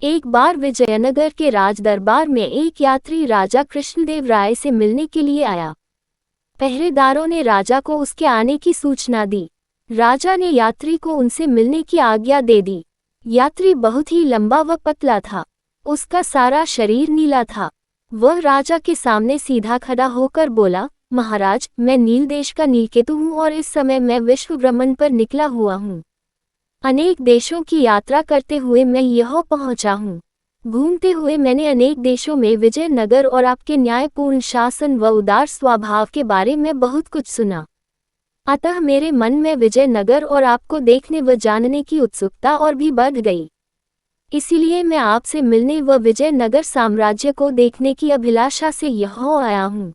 एक बार विजयनगर के राजदरबार में एक यात्री राजा कृष्णदेव राय से मिलने के लिए आया। पहरेदारों ने राजा को उसके आने की सूचना दी। राजा ने यात्री को उनसे मिलने की आज्ञा दे दी। यात्री बहुत ही लंबा व पतला था। उसका सारा शरीर नीला था। वह राजा के सामने सीधा खड़ा होकर बोला, महाराज, मैं नील देश का नीलकेतु हूँ और इस समय मैं विश्व भ्रमण पर निकला हुआ हूँ। अनेक देशों की यात्रा करते हुए मैं यहाँ पहुँचा हूँ। घूमते हुए मैंने अनेक देशों में विजयनगर और आपके न्यायपूर्ण शासन व उदार स्वभाव के बारे में बहुत कुछ सुना। अतः मेरे मन में विजयनगर और आपको देखने व जानने की उत्सुकता और भी बढ़ गई। इसीलिए मैं आपसे मिलने व विजयनगर साम्राज्य को देखने की अभिलाषा से यहाँ आया हूँ।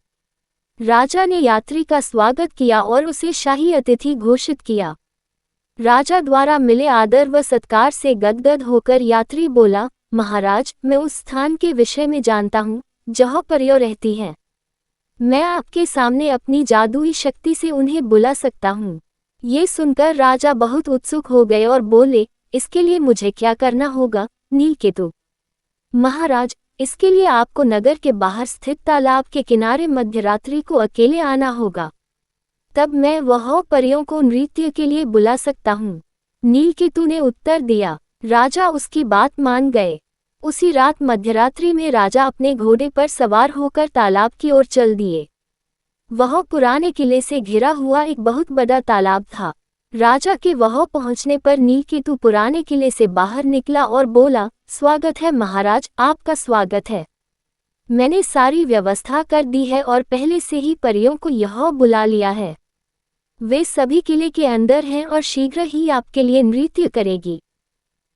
राजा ने यात्री का स्वागत किया और उसे शाही अतिथि घोषित किया। राजा द्वारा मिले आदर व सत्कार से गदगद होकर यात्री बोला, महाराज, मैं उस स्थान के विषय में जानता हूँ जहाँ परियों रहती हैं। मैं आपके सामने अपनी जादुई शक्ति से उन्हें बुला सकता हूँ। ये सुनकर राजा बहुत उत्सुक हो गए और बोले, इसके लिए मुझे क्या करना होगा, नीलकेतु? महाराज, इसके लिए आपको नगर के बाहर स्थित तालाब के किनारे मध्यरात्रि को अकेले आना होगा। तब मैं वह परियों को नृत्य के लिए बुला सकता हूँ। नीलकेतु ने उत्तर दिया। राजा उसकी बात मान गए। उसी रात मध्यरात्रि में राजा अपने घोड़े पर सवार होकर तालाब की ओर चल दिए। वह पुराने किले से घिरा हुआ एक बहुत बड़ा तालाब था। राजा के वहां पहुंचने पर नीलकेतु पुराने किले से बाहर निकला और बोला, स्वागत है महाराज, आपका स्वागत है। मैंने सारी व्यवस्था कर दी है और पहले से ही परियों को यहाँ बुला लिया है। वे सभी किले के अंदर हैं और शीघ्र ही आपके लिए नृत्य करेगी।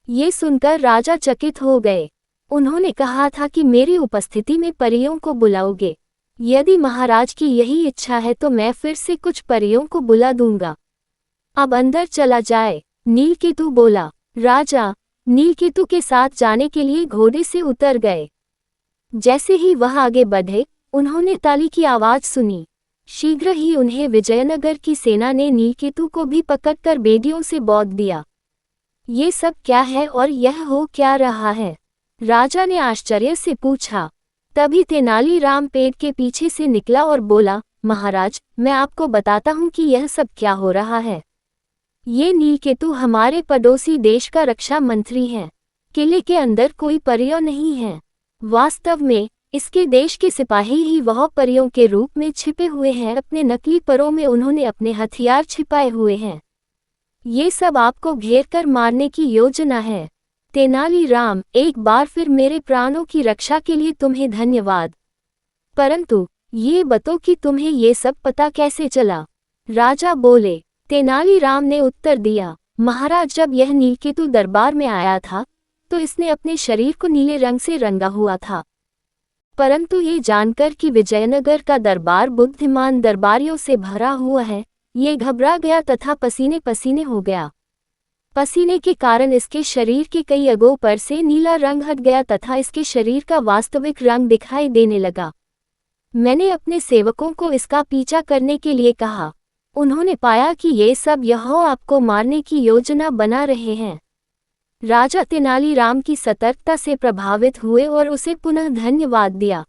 ये सुनकर राजा चकित हो गए। उन्होंने कहा था कि मेरी उपस्थिति में परियों को बुलाओगे। यदि महाराज की यही इच्छा है तो मैं फिर से कुछ परियों को बुला दूंगा। अब अंदर चला जाए, नीलकेतु बोला। राजा नीलकेतु के साथ जाने के लिए घोड़े से उतर गए। जैसे ही वह आगे बढ़े, उन्होंने ताली की आवाज सुनी। शीघ्र ही उन्हें विजयनगर की सेना ने नीलकेतु को भी पकड़कर बेड़ियों से बांध दिया। ये सब क्या है और यह हो क्या रहा है? राजा ने आश्चर्य से पूछा। तभी तेनालीराम पेड़ के पीछे से निकला और बोला, महाराज, मैं आपको बताता हूँ कि यह सब क्या हो रहा है। ये नीलकेतु हमारे पड़ोसी देश का रक्षा मंत्री है। किले के अंदर कोई परियों नहीं है। वास्तव में इसके देश के सिपाही ही वह परियों के रूप में छिपे हुए हैं। अपने नकली परों में उन्होंने अपने हथियार छिपाए हुए हैं। ये सब आपको घेर कर मारने की योजना है। तेनालीराम, एक बार फिर मेरे प्राणों की रक्षा के लिए तुम्हें धन्यवाद। परंतु ये बताओ कि तुम्हें ये सब पता कैसे चला? राजा बोले। तेनालीराम ने उत्तर दिया, महाराज, जब यह नीलकेतु दरबार में आया था तो इसने अपने शरीर को नीले रंग से रंगा हुआ था। परंतु ये जानकर कि विजयनगर का दरबार बुद्धिमान दरबारियों से भरा हुआ है, ये घबरा गया तथा पसीने पसीने हो गया। पसीने के कारण इसके शरीर के कई अंगों पर से नीला रंग हट गया तथा इसके शरीर का वास्तविक रंग दिखाई देने लगा। मैंने अपने सेवकों को इसका पीछा करने के लिए कहा। उन्होंने पाया कि ये सब यहाँ आपको मारने की योजना बना रहे हैं। राजा तेनालीराम की सतर्कता से प्रभावित हुए और उसे पुनः धन्यवाद दिया।